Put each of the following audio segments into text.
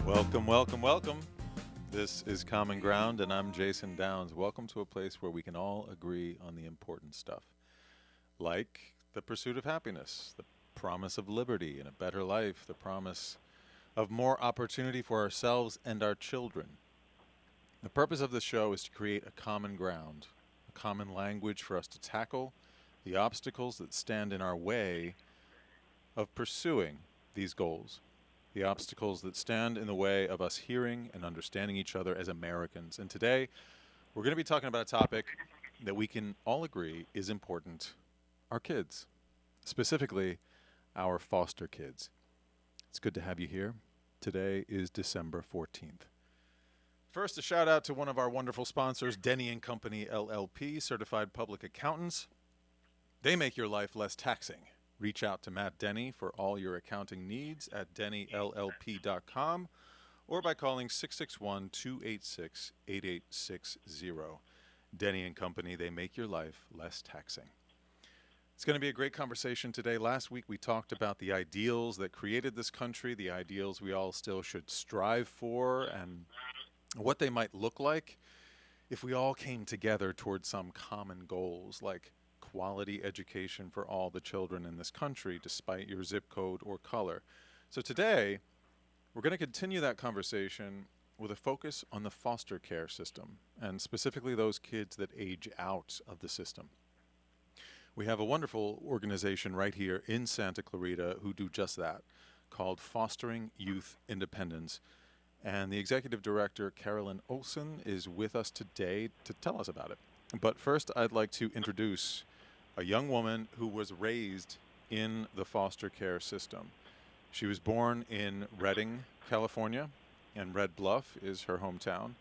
Welcome, welcome, welcome. This is Common Ground, and I'm Jason Downs. Welcome to a place where we can all agree on the important stuff, like the pursuit of happiness, the promise of liberty and a better life, the promise of more opportunity for ourselves and our children. The purpose of this show is to create a common ground, a common language for us to tackle the obstacles that stand in our way of pursuing these goals, the obstacles that stand in the way of us hearing and understanding each other as Americans. And today, we're going to be talking about a topic that we can all agree is important: our kids, specifically our foster kids. It's good to have you here. Today is December 14th. First, a shout out to one of our wonderful sponsors, Denny and Company LLP, certified public accountants. They make your life less taxing. Reach out to Matt Denny for all your accounting needs at dennyllp.com or by calling 661-286-8860. Denny and Company, they make your life less taxing. It's going to be a great conversation today. Last week we talked about the ideals that created this country, the ideals we all still should strive for, and what they might look like if we all came together towards some common goals, like quality education for all the children in this country, despite your zip code or color. So today, we're going to continue that conversation with a focus on the foster care system, and specifically those kids that age out of the system. We have a wonderful organization right here in Santa Clarita who do just that, called Fostering Youth Independence. And the executive director, Carolyn Olson, is with us today to tell us about it. But first, I'd like to introduce a young woman who was raised in the foster care system. She was born in Redding, California, and Red Bluff is her hometown.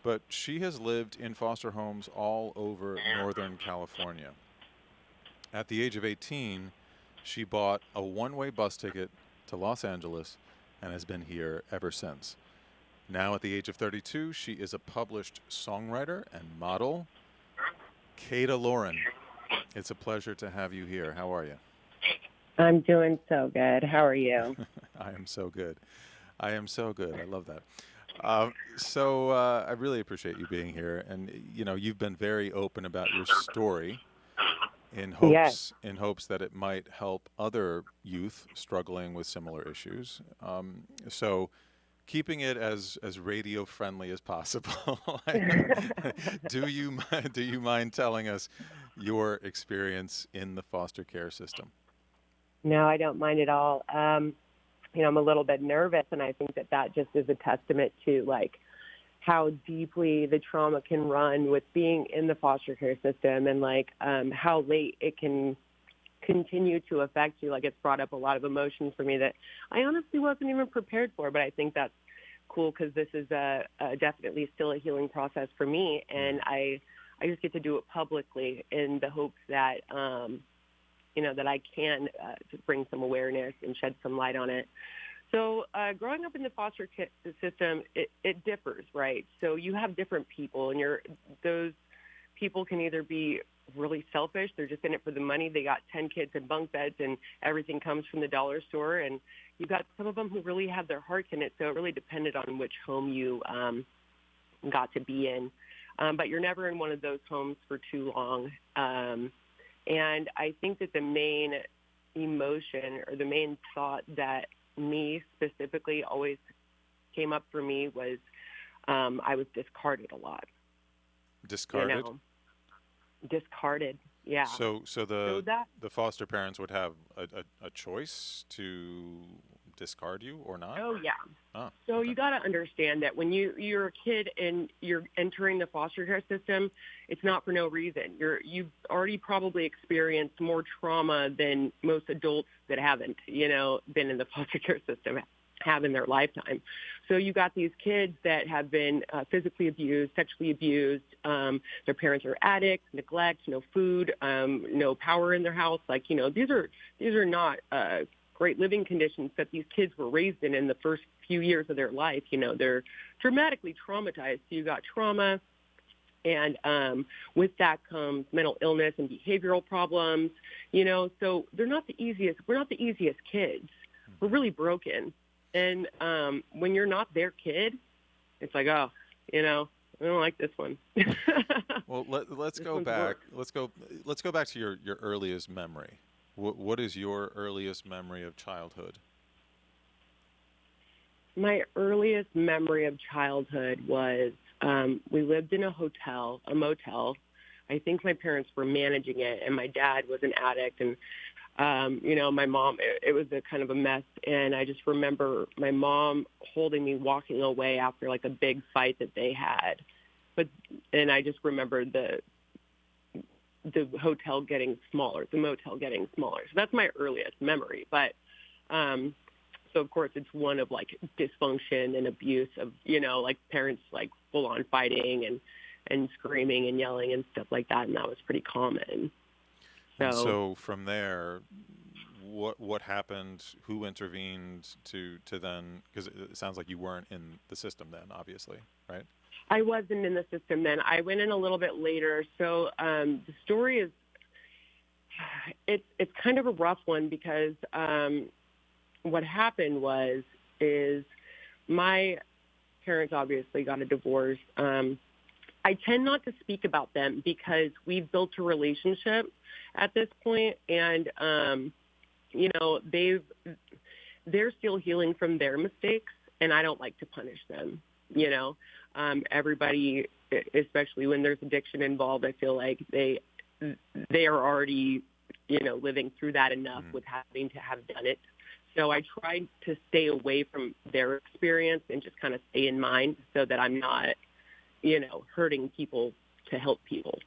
But she has lived in foster homes all over Northern California. At the age of 18, she bought a one-way bus ticket to Los Angeles and has been here ever since. Now, at the age of 32, she is a published songwriter and model. Kata Lauren, it's a pleasure to have you here. How are you? I'm doing so good. How are you? I am so good. I am so good. I love that. I really appreciate you being here. And, you know, you've been very open about your story Yes. in hopes that it might help other youth struggling with similar issues. So keeping it as radio friendly as possible. Do you mind telling us your experience in the foster care system? No, I don't mind at all. I'm a little bit nervous, and I think that just is a testament to, like, how deeply the trauma can run with being in the foster care system, and, like, how late it can continue to affect you. Like, it's brought up a lot of emotions for me that I honestly wasn't even prepared for, but I think that's cool because this is definitely still a healing process for me, and I just get to do it publicly in the hopes that, that I can just bring some awareness and shed some light on it. So growing up in the foster care system, it differs, right? So you have different people, and those people can either be really selfish. They're just in it for the money. They got 10 kids in bunk beds, and everything comes from the dollar store. And you got some of them who really have their hearts in it. So it really depended on which home you got to be in. But you're never in one of those homes for too long. And I think that the main emotion or the main thought that me specifically always came up for me was I was discarded a lot. Discarded? Discarded, yeah. So the foster parents would have a choice to discard you or not? Oh, yeah. Oh, so okay. You got to understand that when you're a kid and you're entering the foster care system, it's not for no reason. You've already probably experienced more trauma than most adults that haven't, been in the foster care system have in their lifetime. So you got these kids that have been physically abused, sexually abused. Their parents are addicts, neglect, no food, no power in their house. Like, these are not great living conditions that these kids were raised in the first few years of their life. They're dramatically traumatized. So you got trauma, and with that comes mental illness and behavioral problems. So they're not the easiest. We're not the easiest kids. We're really broken. And when you're not their kid, it's like, oh, you know, I don't like this one. Well, let's This go one's back. worse. Let's go back to your earliest memory. What is your earliest memory of childhood? My earliest memory of childhood was we lived in a hotel, a motel. I think my parents were managing it, and my dad was an addict, and you know, my mom. It was a kind of a mess, and I just remember my mom holding me, walking away after like a big fight that they had. But and I just remember the hotel getting smaller, the motel getting smaller. So that's my earliest memory. But um, so of course it's one of like dysfunction and abuse of, you know, like parents like full on fighting and screaming and yelling and stuff like that, and that was pretty common. And So so from there, what happened? Who intervened to then? Because it sounds like you weren't in the system then, obviously, right? I wasn't in the system then. I went in a little bit later. So the story is it's kind of a rough one because what happened was is my parents obviously got a divorce. I tend not to speak about them because we've built a relationship at this point, and you know they're still healing from their mistakes, and I don't like to punish them. You know, everybody, especially when there's addiction involved, I feel like they are already, you know, living through that enough Mm. with having to have done it. So I tried to stay away from their experience and just kind of stay in mine so that I'm not, you know, hurting people to help people,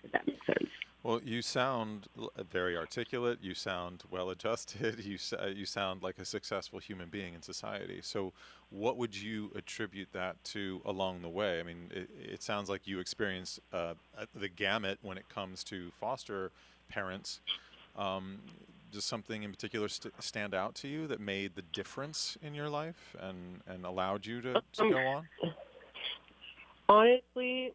if that makes sense. Well, you sound very articulate. You sound well adjusted. You sound like a successful human being in society. So, what would you attribute that to along the way? I mean, it sounds like you experienced the gamut when it comes to foster parents. Um, does something in particular stand out to you that made the difference in your life and allowed you to Um, go on? Honestly,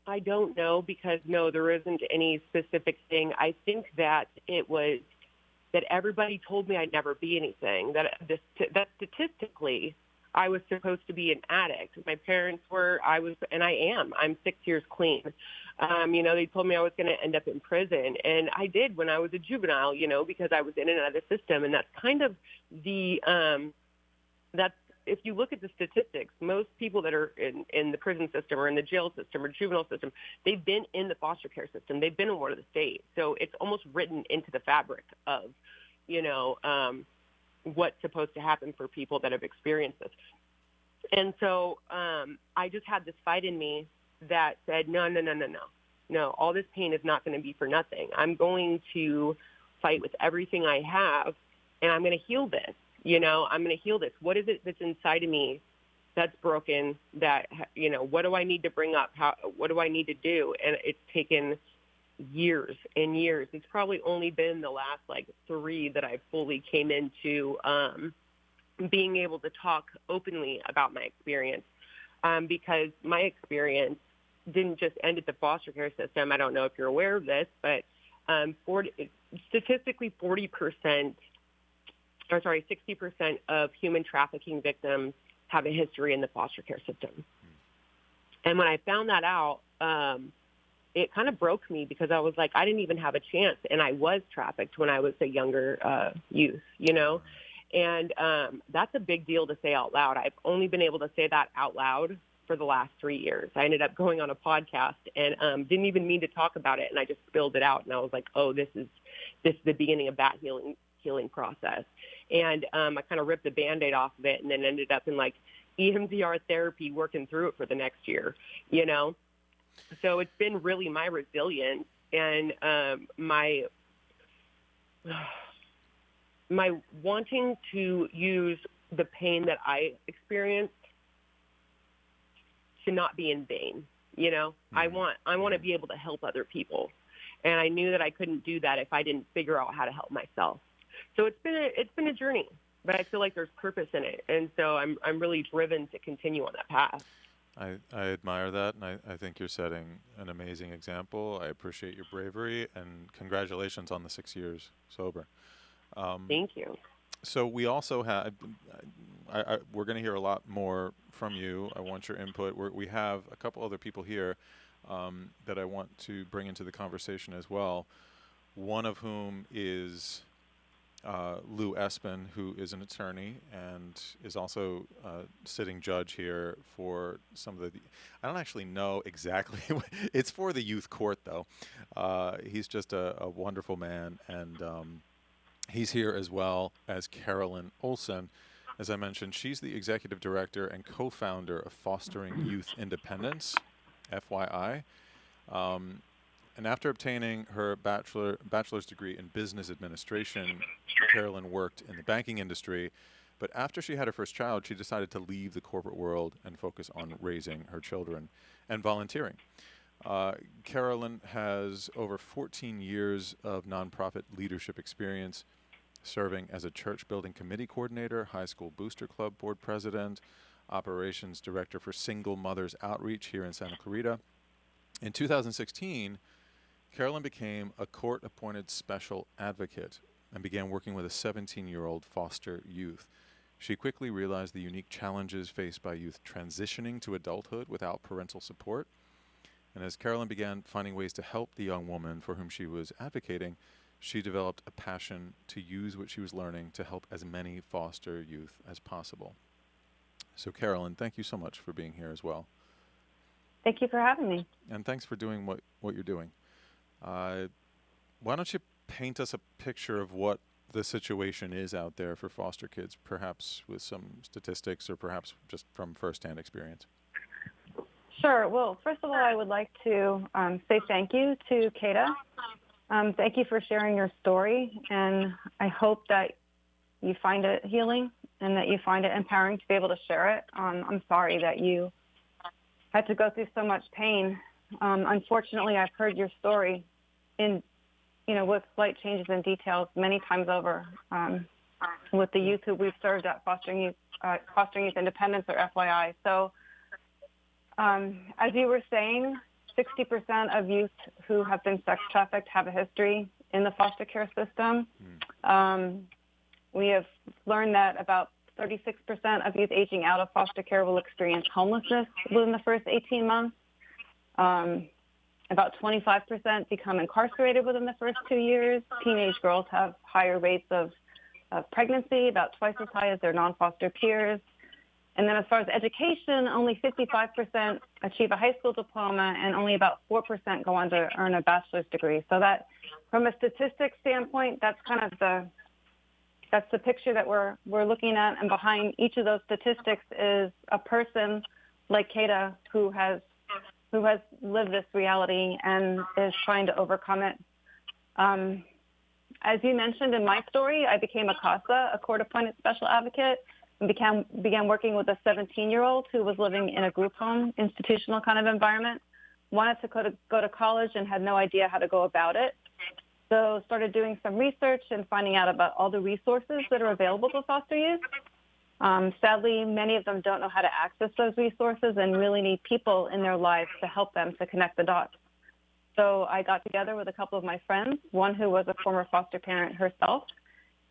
I don't know because no, there isn't any specific thing. I think that it was that everybody told me I'd never be anything. That statistically, I was supposed to be an addict. My parents were. I was, and I am. I'm 6 years clean. You know, they told me I was going to end up in prison, and I did when I was a juvenile. You know, because I was in and out of the system, and that's kind of the that's if you look at the statistics, most people that are in the prison system or in the jail system or juvenile system, they've been in the foster care system. They've been in one of the states. So it's almost written into the fabric of, you know, what's supposed to happen for people that have experienced this. And so I just had this fight in me that said, no, no, no, no, no. No, all this pain is not going to be for nothing. I'm going to fight with everything I have, and I'm going to heal this. You know, I'm going to heal this. What is it that's inside of me that's broken? That, you know, what do I need to bring up? What do I need to do? And it's taken years and years. It's probably only been the last like 3 that I fully came into being able to talk openly about my experience, because my experience didn't just end at the foster care system. I don't know if you're aware of this, but 40% or sorry, 60% of human trafficking victims have a history in the foster care system. And when I found that out, it kind of broke me because I was like, I didn't even have a chance. And I was trafficked when I was a younger youth, you know. And that's a big deal to say out loud. I've only been able to say that out loud for the last 3 years. I ended up going on a podcast and didn't even mean to talk about it. And I just spilled it out. And I was like, oh, this is the beginning of that healing process. And I kind of ripped the Band-Aid off of it and then ended up in like EMDR therapy working through it for the next year, you know. So it's been really my resilience and my wanting to use the pain that I experienced to not be in vain. You know, Mm-hmm. I want to be able to help other people, and I knew that I couldn't do that if I didn't figure out how to help myself. So it's been a journey, but I feel like there's purpose in it, and so I'm really driven to continue on that path. I admire that, and I think you're setting an amazing example. I appreciate your bravery, and congratulations on the 6 years sober. Um, Thank you. So we also have, we're going to hear a lot more from you. I want your input. We have a couple other people here that I want to bring into the conversation as well. One of whom is Lou Espin, who is an attorney and is also sitting judge here for some of the. I don't actually know exactly. It's for the youth court, though. He's just a wonderful man, and he's here as well as Carolyn Olson. As I mentioned, she's the executive director and co-founder of Fostering Youth Independence, FYI. Um, and after obtaining her bachelor's degree in business administration, Carolyn worked in the banking industry. But after she had her first child, she decided to leave the corporate world and focus on raising her children and volunteering. Uh, Carolyn has over 14 years of nonprofit leadership experience, serving as a church building committee coordinator, high school booster club board president, operations director for Single Mothers Outreach here in Santa Clarita. In 2016, Carolyn became a court appointed special advocate and began working with a 17-year-old foster youth. She quickly realized the unique challenges faced by youth transitioning to adulthood without parental support. And as Carolyn began finding ways to help the young woman for whom she was advocating, she developed a passion to use what she was learning to help as many foster youth as possible. So, Carolyn, thank you so much for being here as well. Thank you for having me. And thanks for doing what you're doing. Uh, why don't you paint us a picture of what the situation is out there for foster kids, perhaps with some statistics or perhaps just from firsthand experience? Sure. Well, first of all, I would like to say thank you to Kata. Thank you for sharing your story, and I hope that you find it healing and that you find it empowering to be able to share it. I'm sorry that you had to go through so much pain. Unfortunately, I've heard your story with slight changes in details many times over with the youth who we've served at Fostering Youth Independence, or FYI. So as you were saying, 60% of youth who have been sex trafficked have a history in the foster care system. We have learned that about 36% of youth aging out of foster care will experience homelessness within the first 18 months. About 25% become incarcerated within the first 2 years. Teenage girls have higher rates of pregnancy, about twice as high as their non-foster peers. And then as far as education, only 55% achieve a high school diploma, and only about 4% go on to earn a bachelor's degree. So that, from a statistics standpoint, that's kind of the picture that we're looking at. And behind each of those statistics is a person like Kata who has lived this reality and is trying to overcome it. As you mentioned in my story, I became a CASA, a court-appointed special advocate, and began working with a 17-year-old who was living in a group home, institutional kind of environment, wanted to go to college and had no idea how to go about it. So started doing some research and finding out about all the resources that are available to foster youth. Sadly, many of them don't know how to access those resources and really need people in their lives to help them to connect the dots. So I got together with a couple of my friends, one who was a former foster parent herself,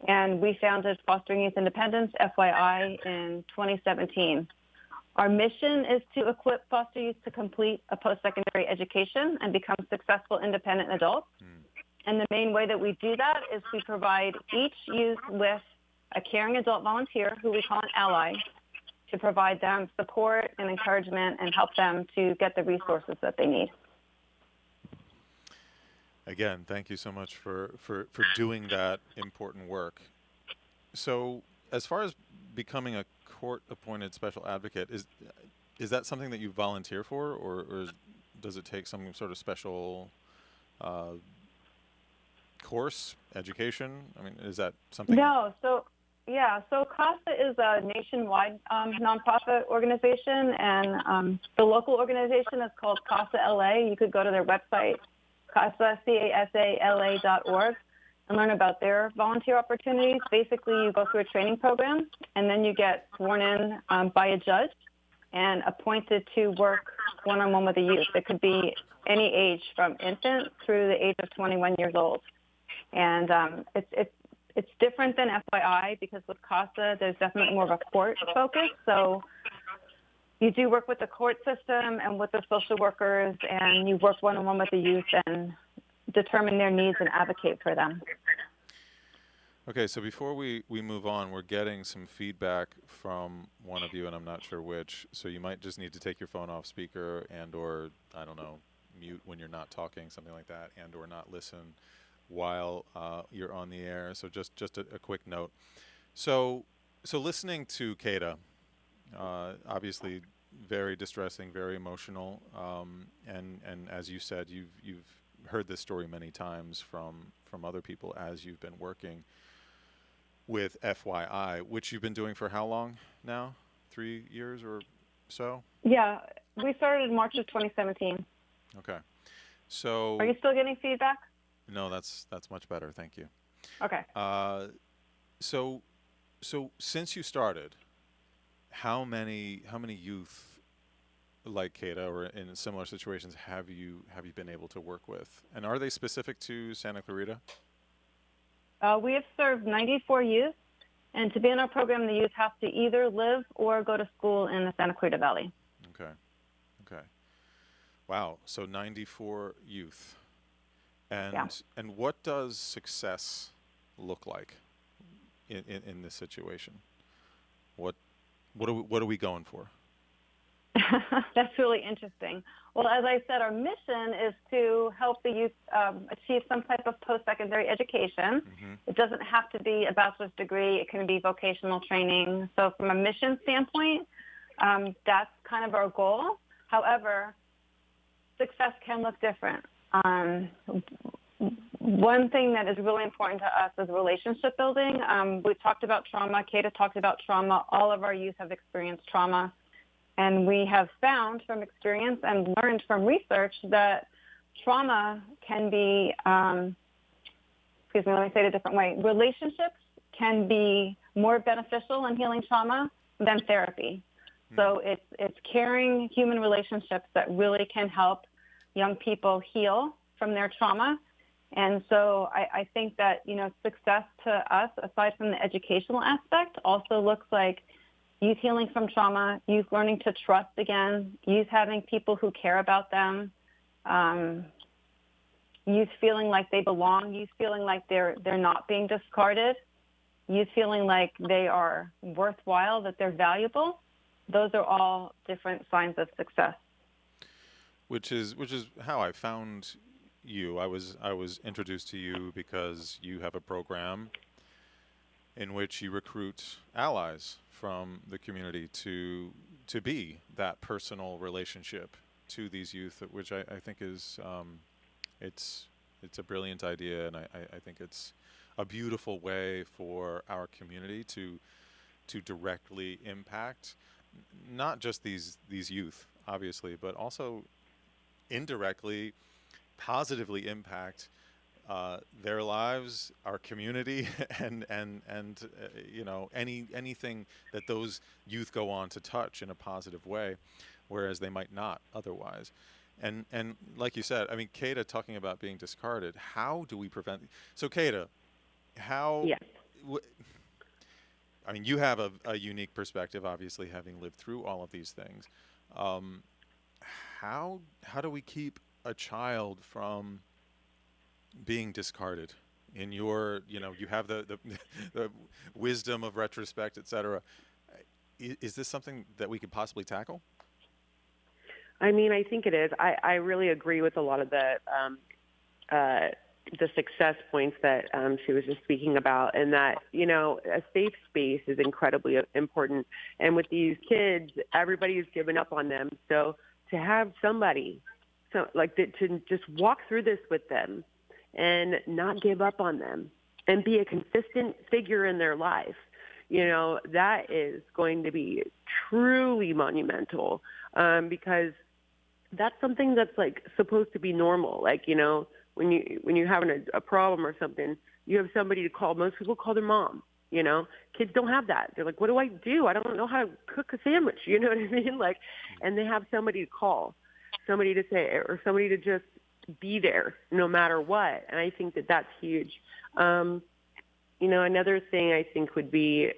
and we founded Fostering Youth Independence, FYI, in 2017. Our mission is to equip foster youth to complete a post-secondary education and become successful independent adults. And the main way that we do that is we provide each youth with a caring adult volunteer, who we call an ally, to provide them support and encouragement and help them to get the resources that they need. Again, thank you so much for doing that important work. So, as far as becoming a court-appointed special advocate, is that something that you volunteer for, or does it take some sort of special course, education? I mean, is that something? No. So CASA is a nationwide nonprofit organization, and the local organization is called CASA LA. You could go to their website, CASALA.org, and learn about their volunteer opportunities. Basically, you go through a training program, and then you get sworn in by a judge and appointed to work one-on-one with a youth. It could be any age from infant through the age of 21 years old. And It's different than FYI because with CASA, there's definitely more of a court focus. So you do work with the court system and with the social workers, and you work one-on-one with the youth and determine their needs and advocate for them. Okay, so before we move on, we're getting some feedback from one of you, and I'm not sure which. So you might just need to take your phone off speaker or, I don't know, mute when you're not talking, something like that, or not listen while you're on the air. So just a quick note. So listening to Kata, obviously very distressing, very emotional, and as you said, you've heard this story many times from other people as you've been working with FYI, which you've been doing for how long now? 3 years or so? Yeah, we started in March of 2017. Okay. So are you still getting feedback? No, that's much better. Thank you. Okay. So since you started, how many youth like Kata or in similar situations have you been able to work with? And are they specific to Santa Clarita? We have served 94 youth, and to be in our program, the youth have to either live or go to school in the Santa Clarita Valley. Okay. Wow. So 94 youth. And yeah. And what does success look like in this situation? What are we going for? That's really interesting. Well, as I said, our mission is to help the youth achieve some type of post-secondary education. Mm-hmm. It doesn't have to be a bachelor's degree. It can be vocational training. So from a mission standpoint, that's kind of our goal. However, success can look different. One thing that is really important to us is relationship building. We talked about trauma. Kata talked about trauma. All of our youth have experienced trauma. And we have found from experience and learned from research that trauma can be, let me say it a different way. Relationships can be more beneficial in healing trauma than therapy. So it's caring human relationships that really can help young people heal from their trauma. And so I think that, success to us, aside from the educational aspect, also looks like youth healing from trauma, youth learning to trust again, youth having people who care about them, youth feeling like they belong, youth feeling like they're not being discarded, youth feeling like they are worthwhile, that they're valuable. Those are all different signs of success. Which is how I found you. I was introduced to you because you have a program in which you recruit allies from the community to be that personal relationship to these youth, which I think is it's a brilliant idea, and I think it's a beautiful way for our community to directly impact not just these youth, obviously, but also indirectly positively impact their lives, our community, and anything that those youth go on to touch in a positive way, whereas they might not otherwise. And like you said, I mean, Kata talking about being discarded. How do we prevent? So Kata, how? Yes. I mean, you have a unique perspective, obviously, having lived through all of these things. How do we keep a child from being discarded? In your, you have the wisdom of retrospect, et cetera. Is this something that we could possibly tackle? I mean, I think it is. I really agree with a lot of the success points that she was just speaking about, and that, a safe space is incredibly important. And with these kids, everybody has given up on them. So to have somebody to just walk through this with them and not give up on them and be a consistent figure in their life, that is going to be truly monumental, because that's something that's supposed to be normal. When you're having a problem or something, you have somebody to call. Most people call their mom. Kids don't have that. They're like, what do I do? I don't know how to cook a sandwich. You know what I mean? And they have somebody to call, somebody to say, or somebody to just be there no matter what. And I think that that's huge. Another thing I think would be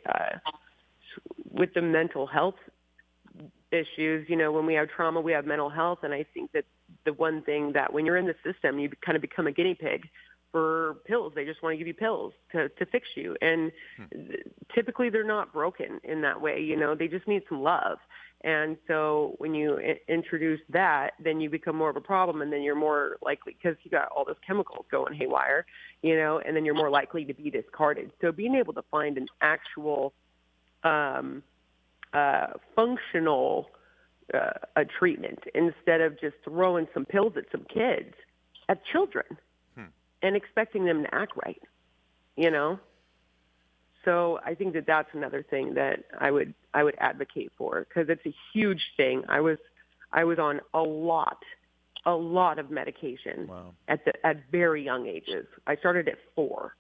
with the mental health issues. When we have trauma, we have mental health, and I think that the one thing that when you're in the system, you kind of become a guinea pig for pills. They just want to give you pills to fix you, and typically they're not broken in that way. They just need some love. And so when you introduce that, then you become more of a problem, and then you're more likely, because you got all those chemicals going haywire, and then you're more likely to be discarded. So being able to find an actual functional a treatment instead of just throwing some pills at some kids, at children, and expecting them to act right, So I think that that's another thing that I would advocate for, because it's a huge thing. I was on a lot of medication. Wow. at very young ages. I started at 4.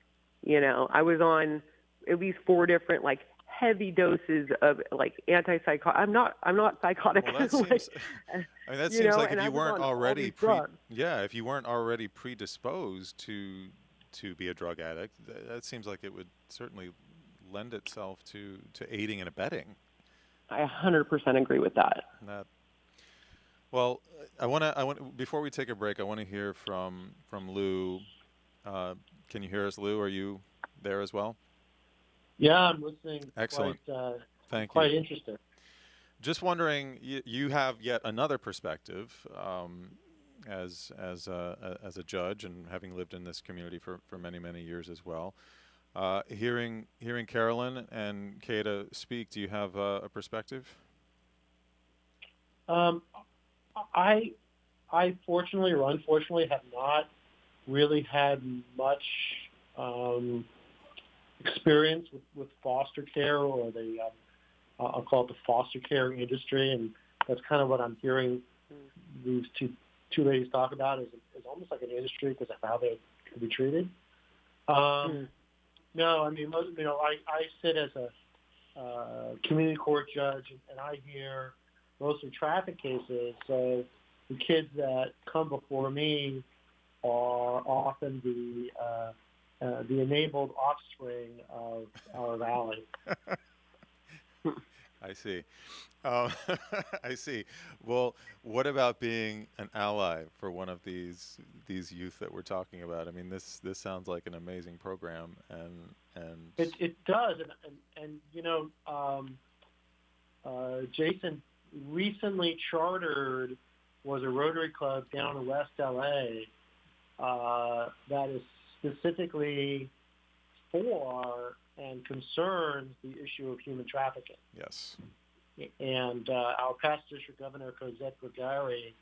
I was on at least 4 different heavy doses of antipsychotic. I'm not psychotic. Well, that seems. That seems like if and I you was weren't on all already these drugs. if you weren't already predisposed to be a drug addict, that seems like it would certainly lend itself to aiding and abetting. I 100% agree with that. That. Well, I want before we take a break, I want to hear from Lou. Can you hear us, Lou? Are you there as well? Yeah, I'm listening. Excellent. Thank quite you. interested. Just wondering, you have yet another perspective as a judge, and having lived in this community for many years as well. Hearing Carolyn and Kata speak, do you have a perspective? I fortunately or unfortunately have not really had much experience with foster care, or the I'll call it the foster care industry, and that's kind of what I'm hearing these two ladies talk about is almost like an industry because of how they can be treated. No, I mean, I sit as a community court judge, and I hear mostly traffic cases. So the kids that come before me are often the enabled offspring of our valley. I see. I see. Well, what about being an ally for one of these youth that we're talking about? I mean, this sounds like an amazing program, and it does, and Jason recently chartered was a Rotary Club down in West LA that is specifically for and concerns the issue of human trafficking. yes. And our past district governor, Cosette Gregory,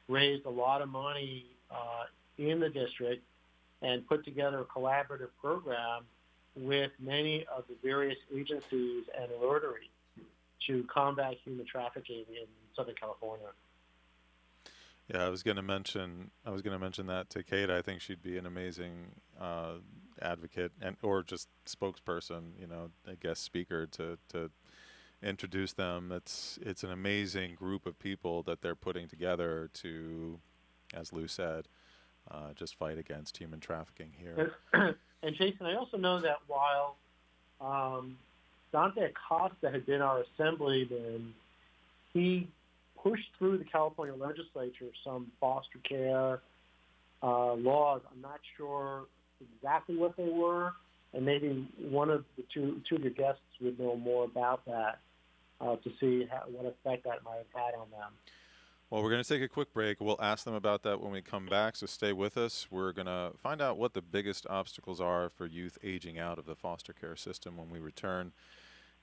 raised a lot of money in the district and put together a collaborative program with many of the various agencies and Rotary to combat human trafficking in Southern California. Yeah, I was going to mention that to Kate. I think she'd be an amazing advocate or just spokesperson, a guest speaker to introduce them. It's an amazing group of people that they're putting together to, as Lou said, just fight against human trafficking here. And Jason, I also know that while Dante Acosta had been our assemblyman, he pushed through the California legislature some foster care laws. I'm not sure exactly what they were, and maybe one of the two of your guests would know more about that to see what effect that might have had on them. Well, we're going to take a quick break. We'll ask them about that when we come back, so stay with us. We're going to find out what the biggest obstacles are for youth aging out of the foster care system when we return.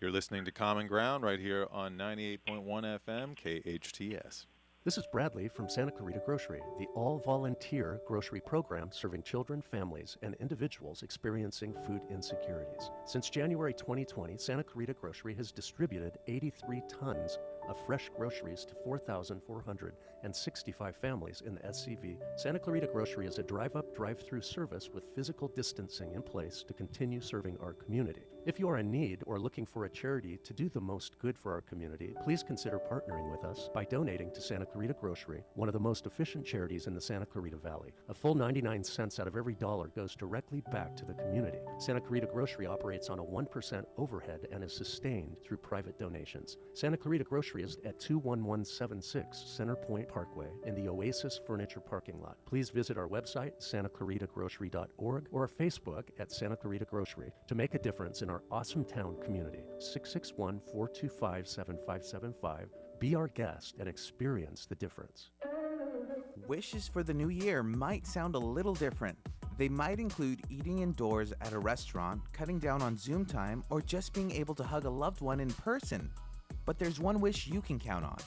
You're listening to Common Ground right here on 98.1 FM KHTS. This is Bradley from Santa Clarita Grocery, the all-volunteer grocery program serving children, families, and individuals experiencing food insecurities. Since January 2020, Santa Clarita Grocery has distributed 83 tons of fresh groceries to 4,465 families in the SCV. Santa Clarita Grocery is a drive-up, drive-through service with physical distancing in place to continue serving our community. If you are in need or looking for a charity to do the most good for our community, please consider partnering with us by donating to Santa Clarita Grocery, one of the most efficient charities in the Santa Clarita Valley. A full 99 cents out of every dollar goes directly back to the community. Santa Clarita Grocery operates on a 1% overhead and is sustained through private donations. Santa Clarita Grocery is at 21176 Center Point Parkway in the Oasis Furniture parking lot. Please visit our website, santaclaritagrocery.org, or Facebook at Santa Clarita Grocery to make a difference in our awesome town community. 661-425-7575. Be our guest and experience the difference. Wishes for the new year might sound a little different. They might include eating indoors at a restaurant, cutting down on Zoom time, or just being able to hug a loved one in person. But there's one wish you can count on.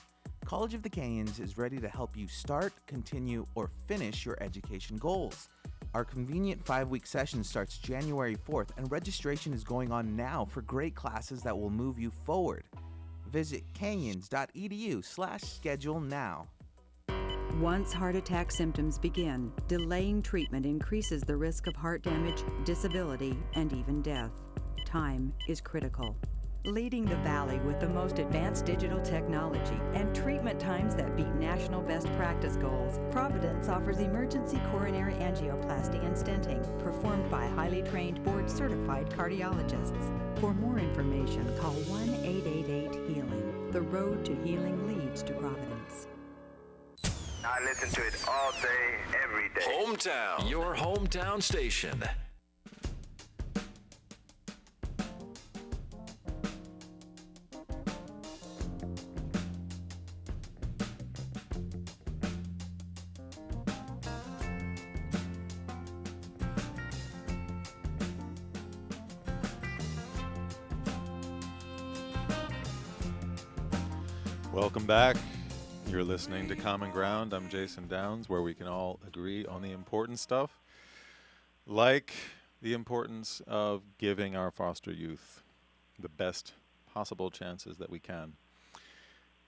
College of the Canyons is ready to help you start, continue, or finish your education goals. Our convenient 5-week session starts January 4th, and registration is going on now for great classes that will move you forward. Visit canyons.edu/schedule now. Once heart attack symptoms begin, delaying treatment increases the risk of heart damage, disability, and even death. Time is critical. Leading the Valley with the most advanced digital technology and treatment times that beat national best practice goals, Providence offers emergency coronary angioplasty and stenting performed by highly trained board-certified cardiologists. For more information, call 1-888-HEALING. The road to healing leads to Providence. I listen to it all day, every day. Hometown, your hometown station. Welcome back. You're listening to Common Ground. I'm Jason Downs, where we can all agree on the important stuff, like the importance of giving our foster youth the best possible chances that we can.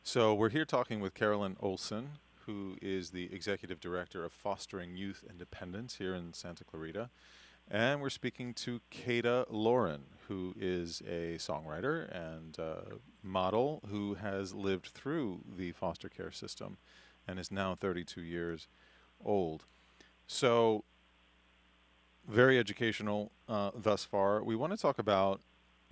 So we're here talking with Carolyn Olson, who is the Executive Director of Fostering Youth Independence here in Santa Clarita. And we're speaking to Kata Lauren, who is a songwriter and model who has lived through the foster care system and is now 32 years old. So, very educational thus far. We want to talk about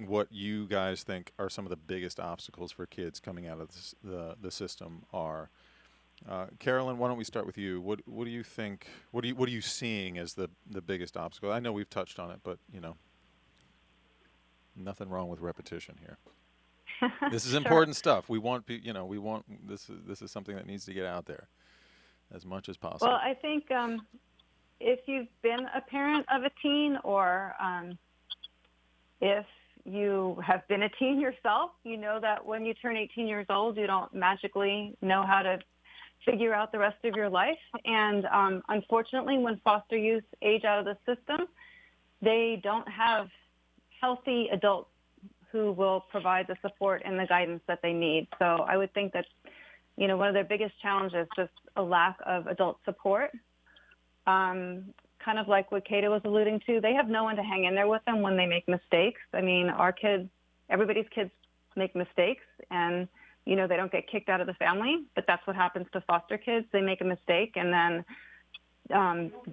what you guys think are some of the biggest obstacles for kids coming out of the system are. Carolyn, why don't we start with you? What do you think? What are you seeing as the biggest obstacle? I know we've touched on it, but nothing wrong with repetition here. This is important stuff. We want this is something that needs to get out there as much as possible. Well, I think if you've been a parent of a teen, or if you have been a teen yourself, you know that when you turn 18 years old, you don't magically know how to figure out the rest of your life. And unfortunately, when foster youth age out of the system, they don't have healthy adults who will provide the support and the guidance that they need. So I would think that, one of their biggest challenges is just a lack of adult support. Kind of like what Kata was alluding to, they have no one to hang in there with them when they make mistakes. I mean, everybody's kids make mistakes, and they don't get kicked out of the family, but that's what happens to foster kids. They make a mistake, and then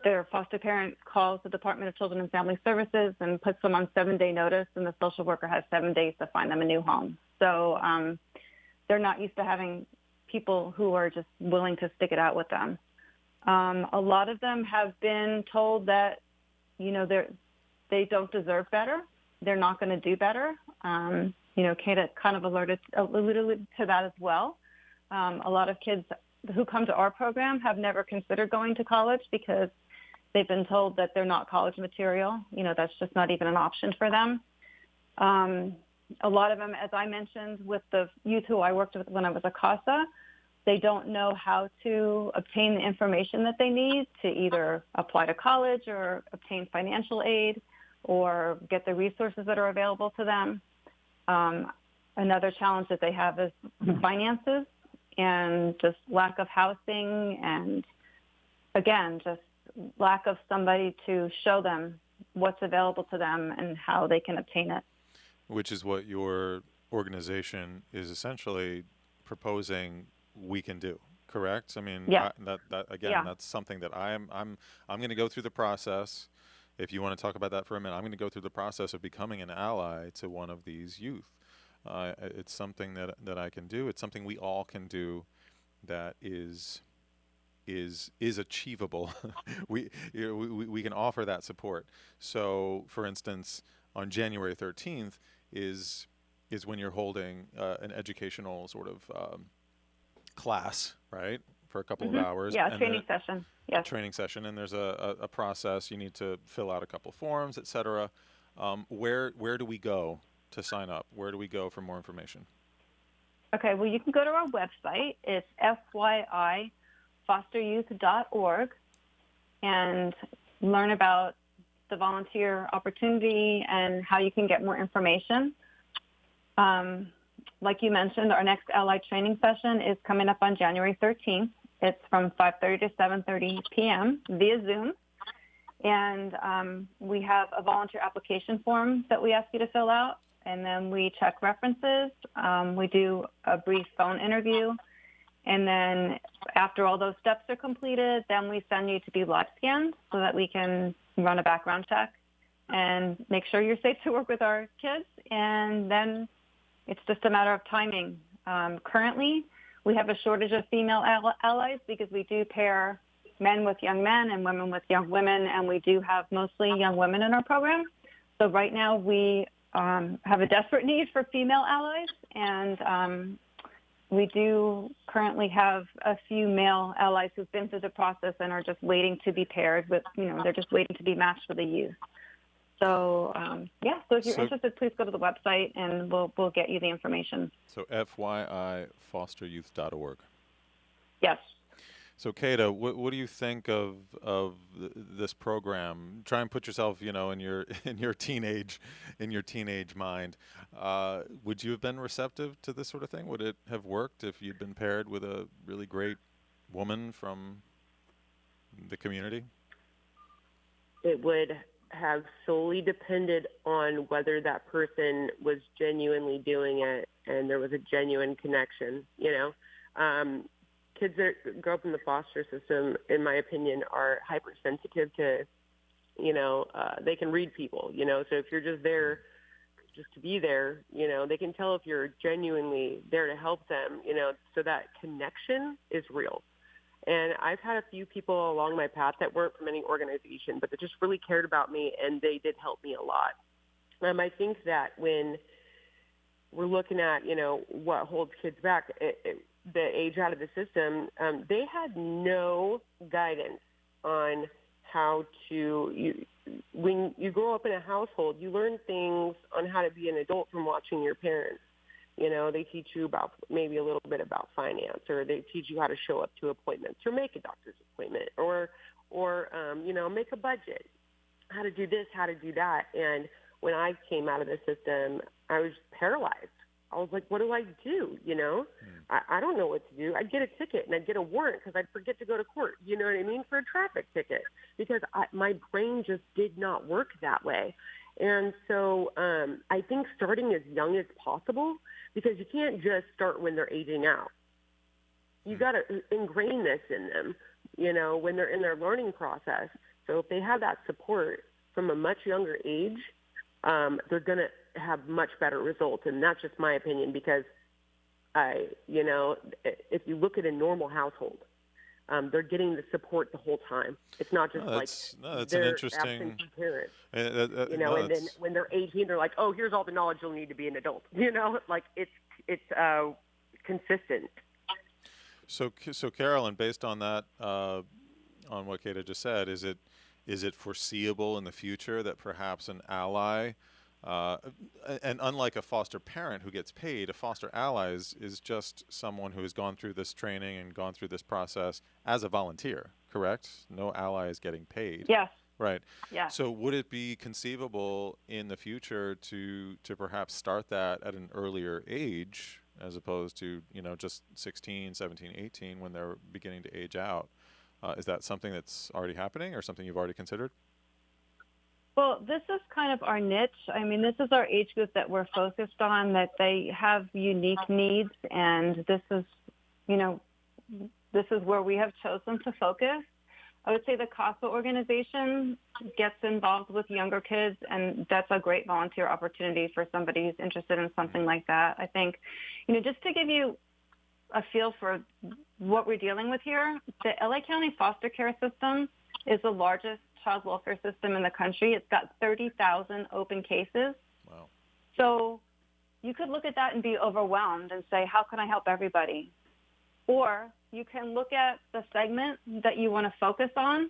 their foster parent calls the Department of Children and Family Services and puts them on 7-day notice, and the social worker has 7 days to find them a new home. So they're not used to having people who are just willing to stick it out with them. A lot of them have been told that, they don't deserve better. They're not going to do better. Kata kind of alluded to that as well. A lot of kids who come to our program have never considered going to college because they've been told that they're not college material. That's just not even an option for them. A lot of them, as I mentioned, with the youth who I worked with when I was a CASA, they don't know how to obtain the information that they need to either apply to college or obtain financial aid or get the resources that are available to them. Another challenge that they have is finances and just lack of housing and, again, just lack of somebody to show them what's available to them and how they can obtain it. Which is what your organization is essentially proposing we can do, correct? I mean, Yeah. that again, Yeah. that's something that I'm going to go through the process. If you want to talk about that for a minute, I'm going to go through the process of becoming an ally to one of these youth. It's something that I can do. It's something we all can do that is achievable. We can offer that support. So, for instance, on January 13th is when you're holding an educational sort of class, right, for a couple of hours. Yeah, and training session. Yes. training session, and there's a process. You need to fill out a couple forms, etc. Where do we go to sign up? Where do we go for more information? Okay, well, you can go to our website. It's fyfosteryouth.org and learn about the volunteer opportunity and how you can get more information. Like you mentioned, our next Allied training session is coming up on January 13th. It's from 5:30 to 7:30 p.m. via Zoom. And we have a volunteer application form that we ask you to fill out. And then we check references. We do a brief phone interview. And then after all those steps are completed, then we send you to be live scanned so that we can run a background check and make sure you're safe to work with our kids. And then it's just a matter of timing. Currently, we have a shortage of female allies because we do pair men with young men and women with young women, and we do have mostly young women in our program. So right now we have a desperate need for female allies, and we do currently have a few male allies who've been through the process and are just waiting to be paired with, they're just waiting to be matched with a youth. So, so if you're interested, please go to the website and we'll get you the information. So FYIFosteryouth.org. Yes. So, Kata, what do you think of this program? Try and put yourself, in your teenage mind. Would you have been receptive to this sort of thing? Would it have worked if you'd been paired with a really great woman from the community? It would have solely depended on whether that person was genuinely doing it and there was a genuine connection. Kids that grow up in the foster system, in my opinion, are hypersensitive to, they can read people, so if you're just there just to be there, they can tell if you're genuinely there to help them, so that connection is real. And I've had a few people along my path that weren't from any organization, but that just really cared about me, and they did help me a lot. I think that when we're looking at, what holds kids back, the age out of the system, they had no guidance on how to, when you grow up in a household, you learn things on how to be an adult from watching your parents. They teach you about maybe a little bit about finance, or they teach you how to show up to appointments or make a doctor's appointment, or make a budget, how to do this, how to do that. And when I came out of the system, I was paralyzed. I was like, what do I do? I don't know what to do. I'd get a ticket and I'd get a warrant because I'd forget to go to court, you know what I mean, for a traffic ticket, because my brain just did not work that way. And so I think starting as young as possible, because you can't just start when they're aging out. You got to ingrain this in them, when they're in their learning process. So if they have that support from a much younger age, they're going to have much better results. And that's just my opinion, because if you look at a normal household, they're getting the support the whole time. It's not just that's they're an interesting absentee parents. and then when they're 18, they're like, oh, here's all the knowledge you'll need to be an adult. It's consistent. So Carolyn, based on that, on what Kata just said, is it foreseeable in the future that perhaps an ally, and unlike a foster parent who gets paid, a foster ally is just someone who has gone through this training and gone through this process as a volunteer, correct? No ally is getting paid. Yes. Right. Yeah. So would it be conceivable in the future to perhaps start that at an earlier age, as opposed to, just 16, 17, 18 when they're beginning to age out? Is that something that's already happening or something you've already considered? Well, this is kind of our niche. I mean, this is our age group that we're focused on, that they have unique needs, and this is, you know, this is where we have chosen to focus. I would say the CASA organization gets involved with younger kids, and that's a great volunteer opportunity for somebody who's interested in something like that. I think, you know, just to give you a feel for what we're dealing with here, the LA County foster care system is the largest child welfare system in the country. It's got 30,000 open cases. Wow. So you could look at that and be overwhelmed and say, how can I help everybody? Or you can look at the segment that you want to focus on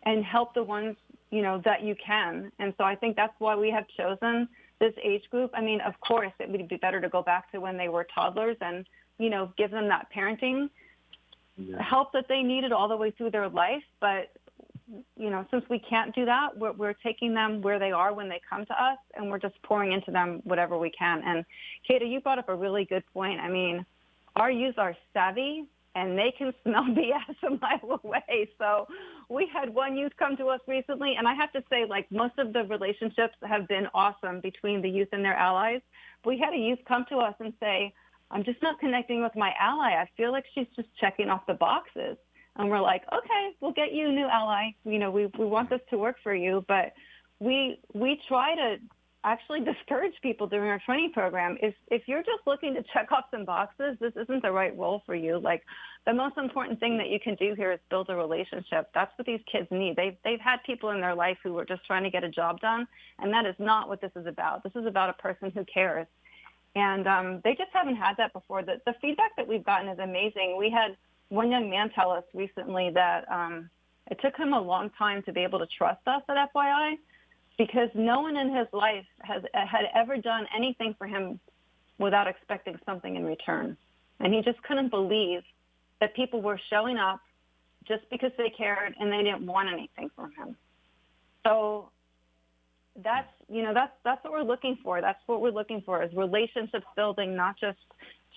and help the ones, you know, that you can. And so I think that's why we have chosen this age group. I mean, of course, it would be better to go back to when they were toddlers and, you know, give them that parenting help that they needed all the way through their life. But, you know, since we can't do that, we're taking them where they are when they come to us, and we're just pouring into them whatever we can. And, Kata, you brought up a really good point. I mean, our youth are savvy, and they can smell BS a mile away. So we had one youth come to us recently, and I have to say, like, most of the relationships have been awesome between the youth and their allies. We had a youth come to us and say, I'm just not connecting with my ally. I feel like she's just checking off the boxes. And we're like, okay, we'll get you a new ally. You know, we want this to work for you. But we try to actually discourage people during our training program. If you're just looking to check off some boxes, this isn't the right role for you. Like, the most important thing that you can do here is build a relationship. That's what these kids need. They've had people in their life who were just trying to get a job done, and that is not what this is about. This is about a person who cares. And they just haven't had that before. The feedback that we've gotten is amazing. We had one young man tell us recently that it took him a long time to be able to trust us at FYI, because no one in his life had ever done anything for him without expecting something in return. And he just couldn't believe that people were showing up just because they cared and they didn't want anything from him. So that's what we're looking for. That's what we're looking for, is relationships building, not just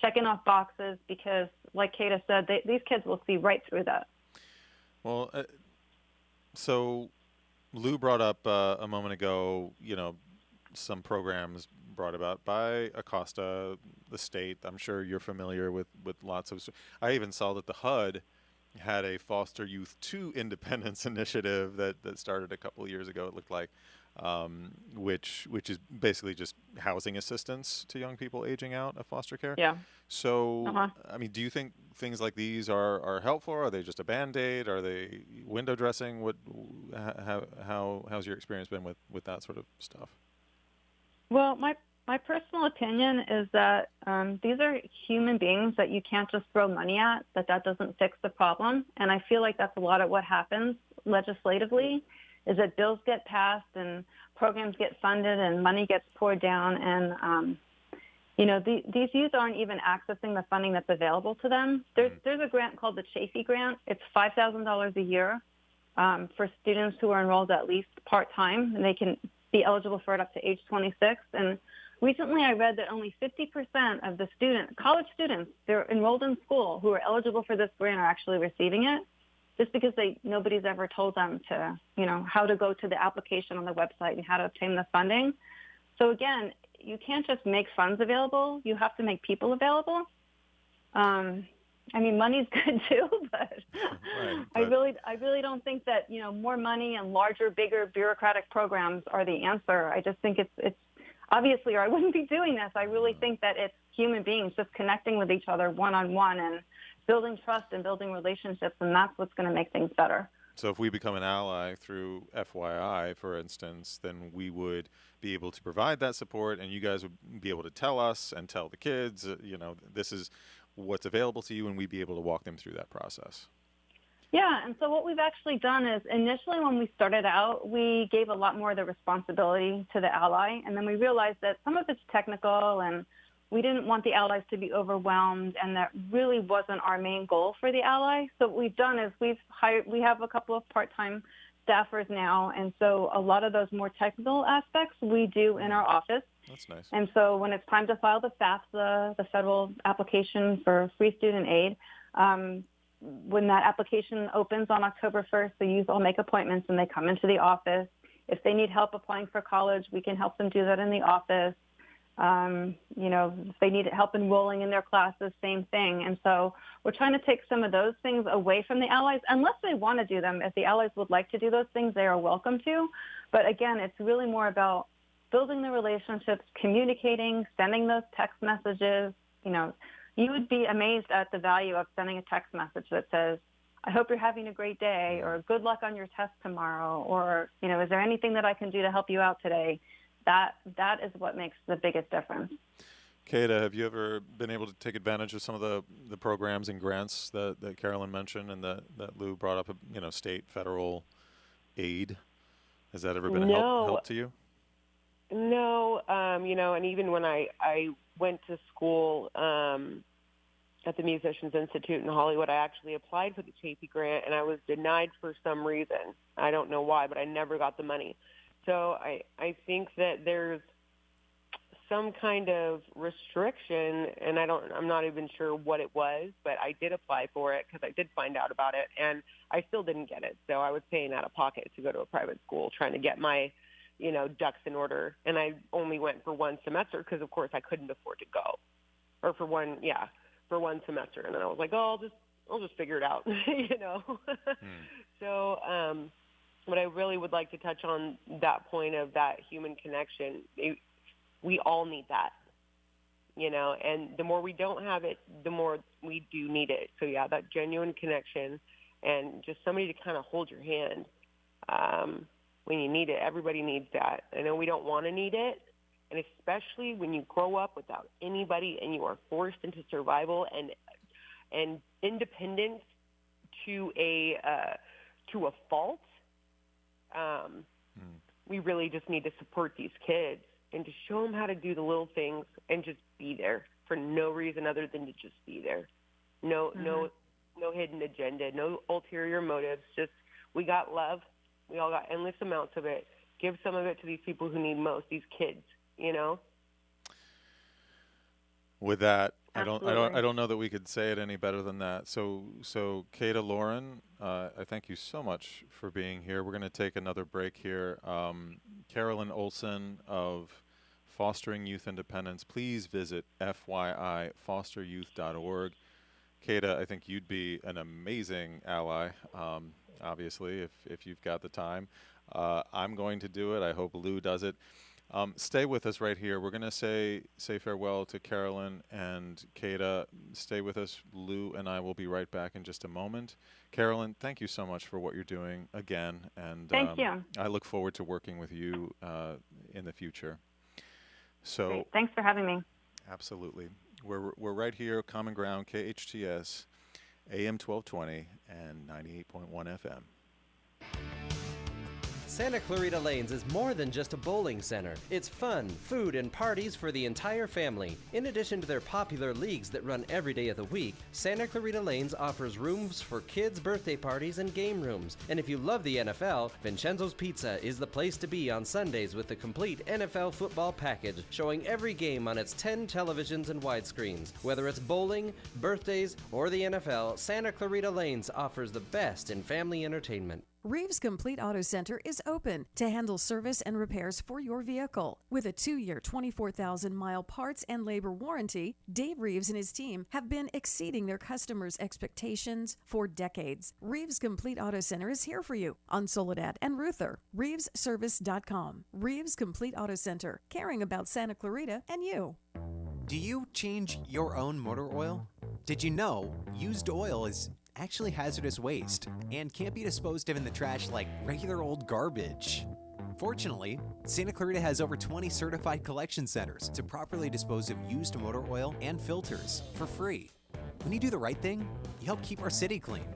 checking off boxes, because, like Kata said, these kids will see right through that. Well, so Lou brought up a moment ago, you know, some programs brought about by Acosta, the state. I'm sure you're familiar with lots of. I even saw that the HUD had a Foster Youth to Independence initiative that started a couple of years ago, it looked like, which is basically just housing assistance to young people aging out of foster care. Yeah. So, I mean, do you think things like these are helpful? Are they just a Band-Aid? Are they window dressing? How's your experience been with that sort of stuff? Well, my personal opinion is that these are human beings that you can't just throw money at, that doesn't fix the problem. And I feel like that's a lot of what happens legislatively, is that bills get passed and programs get funded and money gets poured down. And, you know, these youth aren't even accessing the funding that's available to them. There's a grant called the Chafee Grant. It's $5,000 a year for students who are enrolled at least part-time, and they can be eligible for it up to age 26. And recently I read that only 50% of the college students, they're enrolled in school, who are eligible for this grant are actually receiving it, just because nobody's ever told them to, you know, how to go to the application on the website and how to obtain the funding. So again, you can't just make funds available. You have to make people available. I mean, money's good too, but I really don't think that, you know, more money and larger, bigger bureaucratic programs are the answer. I just think it's obviously, or I wouldn't be doing this. I really think that it's human beings just connecting with each other one-on-one and building trust and building relationships, and that's what's going to make things better. So if we become an ally through FYI, for instance, then we would be able to provide that support, and you guys would be able to tell us and tell the kids, you know, this is what's available to you, and we'd be able to walk them through that process. Yeah, and so what we've actually done is initially when we started out, we gave a lot more of the responsibility to the ally, and then we realized that some of it's technical, and we didn't want the allies to be overwhelmed, and that really wasn't our main goal for the ally. So what we've done is we have a couple of part-time staffers now, and so a lot of those more technical aspects we do in our office. That's nice. And so when it's time to file the FAFSA, the federal application for free student aid, when that application opens on October 1st, the youth all make appointments and they come into the office, If they need help applying for college, we can help them do that in the office. If they need help enrolling in their classes, same thing. And so we're trying to take some of those things away from the allies, unless they want to do them. If the allies would like to do those things, they are welcome to. But again, it's really more about building the relationships, communicating, sending those text messages. You would be amazed at the value of sending a text message that says, I hope you're having a great day, or good luck on your test tomorrow, or, is there anything that I can do to help you out today? That is what makes the biggest difference. Kata, have you ever been able to take advantage of some of the programs and grants that Carolyn mentioned and that Lou brought up, state, federal aid? Has that ever been a help to you? No, and even when I went to school at the Musicians Institute in Hollywood, I actually applied for the Chapey grant, and I was denied for some reason. I don't know why, but I never got the money. So I think that there's some kind of restriction, and I'm not even sure what it was, but I did apply for it because I did find out about it, and I still didn't get it. So I was paying out of pocket to go to a private school, trying to get my, ducks in order. And I only went for one semester because, of course, I couldn't afford to go, or for one semester. And then I was like, oh, I'll just figure it out, So, but I really would like to touch on that point of that human connection. We all need that, and the more we don't have it, the more we do need it. So, yeah, that genuine connection and just somebody to kind of hold your hand when you need it. Everybody needs that. I know we don't want to need it, and especially when you grow up without anybody and you are forced into survival and independence to a fault. We really just need to support these kids and to show them how to do the little things and just be there for no reason other than to just be there. No hidden agenda, no ulterior motives. Just, we got love. We all got endless amounts of it. Give some of it to these people who need most, these kids, With that, Absolutely. I don't know that we could say it any better than that. So Kata, Lauren, I thank you so much for being here. We're going to take another break here. Carolyn Olson of Fostering Youth Independence. Please visit FYIFosterYouth.org. Kata, I think you'd be an amazing ally, obviously, if you've got the time. I'm going to do it. I hope Lou does it. Stay with us right here. We're going to say farewell to Carolyn and Kata. Stay with us. Lou and I will be right back in just a moment. Carolyn, thank you so much for what you're doing again. And thank you. I look forward to working with you in the future. So great. Thanks for having me. Absolutely. We're right here, Common Ground, KHTS, AM 1220 and 98.1 FM. Santa Clarita Lanes is more than just a bowling center. It's fun, food, and parties for the entire family. In addition to their popular leagues that run every day of the week, Santa Clarita Lanes offers rooms for kids' birthday parties and game rooms. And if you love the NFL, Vincenzo's Pizza is the place to be on Sundays with the complete NFL football package, showing every game on its 10 televisions and widescreens. Whether it's bowling, birthdays, or the NFL, Santa Clarita Lanes offers the best in family entertainment. Reeves Complete Auto Center is open to handle service and repairs for your vehicle. With a 2-year, 24,000-mile parts and labor warranty, Dave Reeves and his team have been exceeding their customers' expectations for decades. Reeves Complete Auto Center is here for you on Soledad and Ruther. ReevesService.com. Reeves Complete Auto Center, caring about Santa Clarita and you. Do you change your own motor oil? Did you know used oil is actually hazardous waste and can't be disposed of in the trash like regular old garbage? Fortunately, Santa Clarita has over 20 certified collection centers to properly dispose of used motor oil and filters for free. When you do the right thing, you help keep our city clean.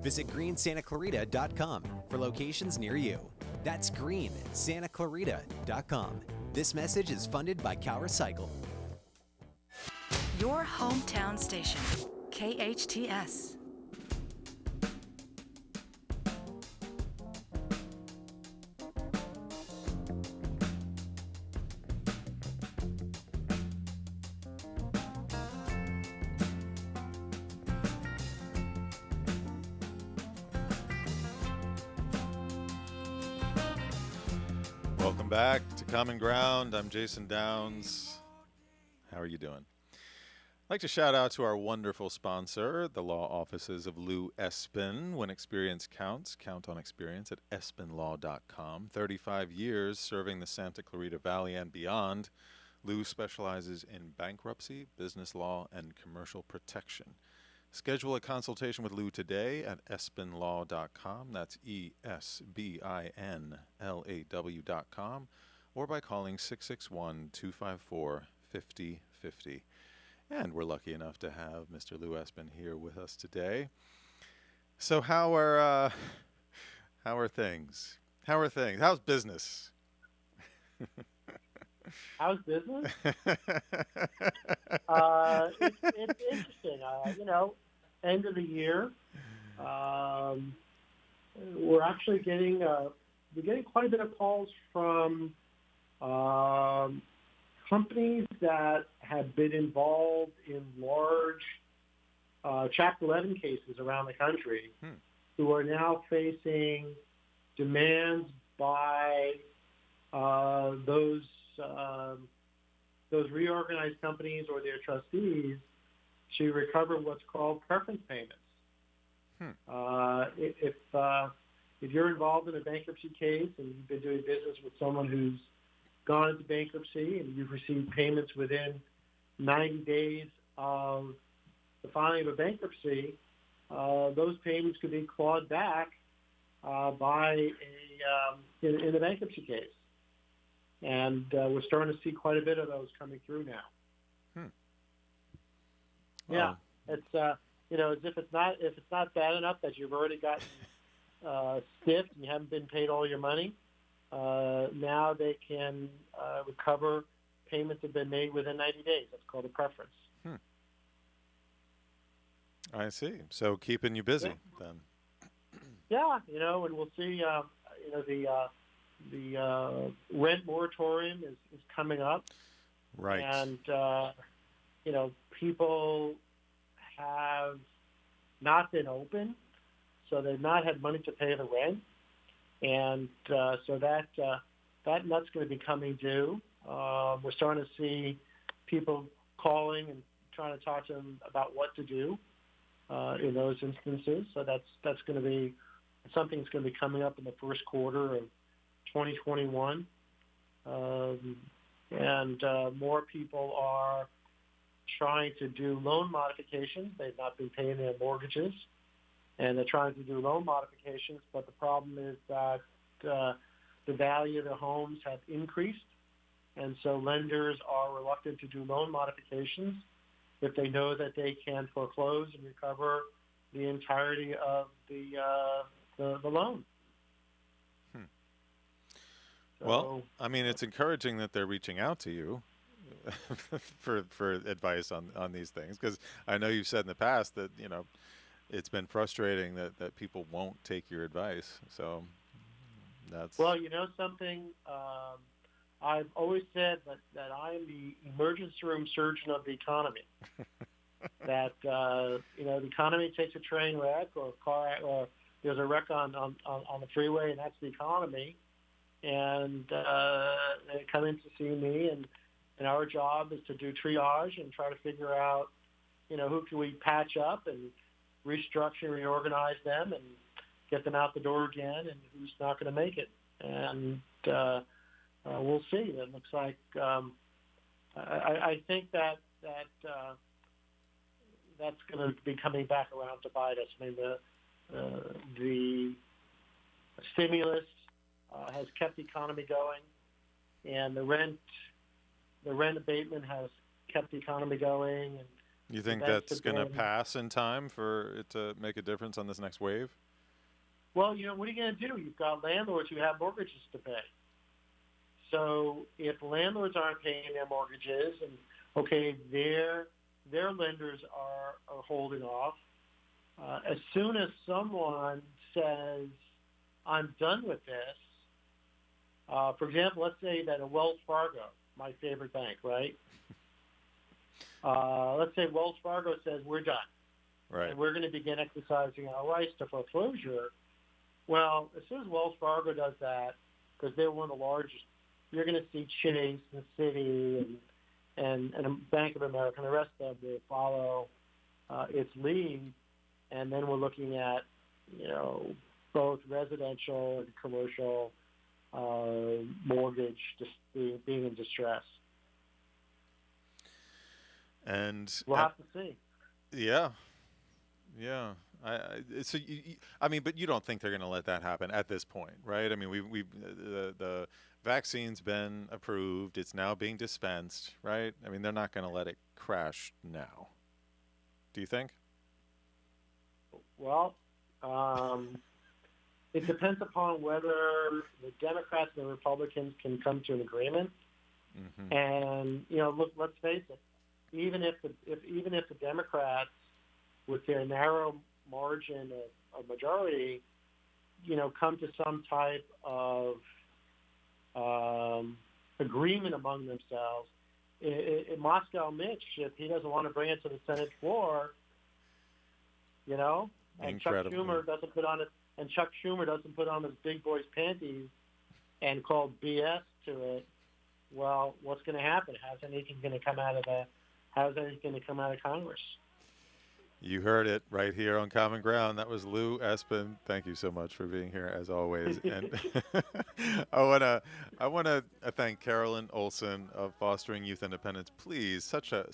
Visit greensantaclarita.com for locations near you. That's greensantaclarita.com. This message is funded by Cal Recycle. Your hometown station, KHTS. Welcome back to Common Ground. I'm Jason Downs. How are you doing? I'd like to shout out to our wonderful sponsor, the law offices of Lou Espin. When experience counts, count on experience at espinlaw.com. 35 years serving the Santa Clarita Valley and beyond. Lou specializes in bankruptcy, business law, and commercial protection. Schedule a consultation with Lou today at espinlaw.com. That's ESBINLAW.com, or by calling 661-254-5050. And we're lucky enough to have Mr. Lou Espin here with us today. So how are things? How are things? How's business? How's business? It's interesting. End of the year, we're actually getting quite a bit of calls from companies that have been involved in large Chapter 11 cases around the country, who are now facing demands by those reorganized companies or their trustees to recover what's called preference payments. If you're involved in a bankruptcy case and you've been doing business with someone who's gone into bankruptcy and you've received payments within 90 days of the filing of a bankruptcy, those payments could be clawed back in the bankruptcy case. And we're starting to see quite a bit of those coming through now. Yeah, it's as if it's not bad enough that you've already gotten stiffed and you haven't been paid all your money. Now they can recover payments that have been made within 90 days. That's called a preference. I see. So keeping you busy then. Yeah, and we'll see. The rent moratorium is coming up. Right. And, people have not been open, so they've not had money to pay the rent. And so that nut's going to be coming due. We're starting to see people calling and trying to talk to them about what to do in those instances. So that's going to be something that's going to be coming up in the first quarter of 2021. And more people are trying to do loan modifications. They've not been paying their mortgages, and they're trying to do loan modifications, but the problem is that the value of the homes have increased, and so lenders are reluctant to do loan modifications if they know that they can foreclose and recover the entirety of the loan. Well, I mean, it's encouraging that they're reaching out to you for advice on these things, because I know you've said in the past that it's been frustrating that people won't take your advice. So that's something. I've always said that I am the emergency room surgeon of the economy. That the economy takes a train wreck or a car, or there's a wreck on the freeway, and that's the economy. And they come in to see me, and our job is to do triage and try to figure out, who can we patch up and restructure and reorganize them and get them out the door again, and who's not going to make it. And we'll see. It looks like I think that's going to be coming back around to bite us. I mean, the stimulus has kept the economy going, and the rent abatement has kept the economy going. And you think that's going to pass in time for it to make a difference on this next wave? Well, what are you going to do? You've got landlords who have mortgages to pay. So if landlords aren't paying their mortgages, and their lenders are holding off, as soon as someone says, "I'm done with this," for example, let's say that a Wells Fargo, my favorite bank, right? Let's say Wells Fargo says, "We're done. Right. And we're going to begin exercising our rights to foreclosure." Well, as soon as Wells Fargo does that, because they're one of the largest you're going to see Chase and Citi and Bank of America and the rest of them will follow its lead. And then we're looking at, both residential and commercial mortgage just being in distress. And we'll have to see. Yeah. But you don't think they're going to let that happen at this point, right? I mean, the vaccine's been approved. It's now being dispensed, right? I mean, they're not going to let it crash now. Do you think? Well, it depends upon whether the Democrats and the Republicans can come to an agreement. Mm-hmm. And look, let's face it. Even if the Democrats, with their narrow margin of majority, come to some type of agreement among themselves, Moscow Mitch, if he doesn't want to bring it to the Senate floor, and Incredible. Chuck Schumer doesn't put on his big boy's panties and call BS to it, well, what's going to happen? How's anything going to come out of Congress? You heard it right here on Common Ground. That was Lou Espin. Thank you so much for being here, as always. And I wanna thank Carolyn Olson of Fostering Youth Independence. Please, such a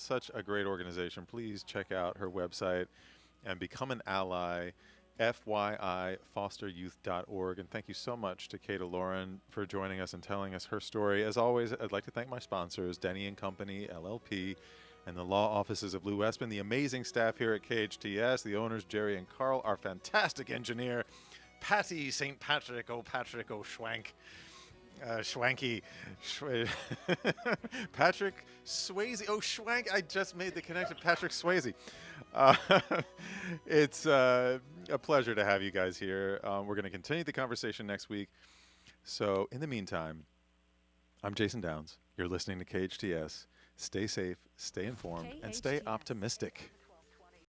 great organization. Please check out her website and become an ally. FYIFosterYouth.org. And thank you so much to Kata Lauren for joining us and telling us her story. As always, I'd like to thank my sponsors, Denny & Company, LLP, and the law offices of Lou Espin, the amazing staff here at KHTS, the owners, Jerry and Carl, our fantastic engineer, Patty St. Patrick, Patrick Schwank. Schwanky. Patrick Swayze. Schwank. I just made the connection. Patrick Swayze. It's a pleasure to have you guys here. We're going to continue the conversation next week. So in the meantime, I'm Jason Downs. You're listening to KHTS. Stay safe, stay informed, and stay optimistic.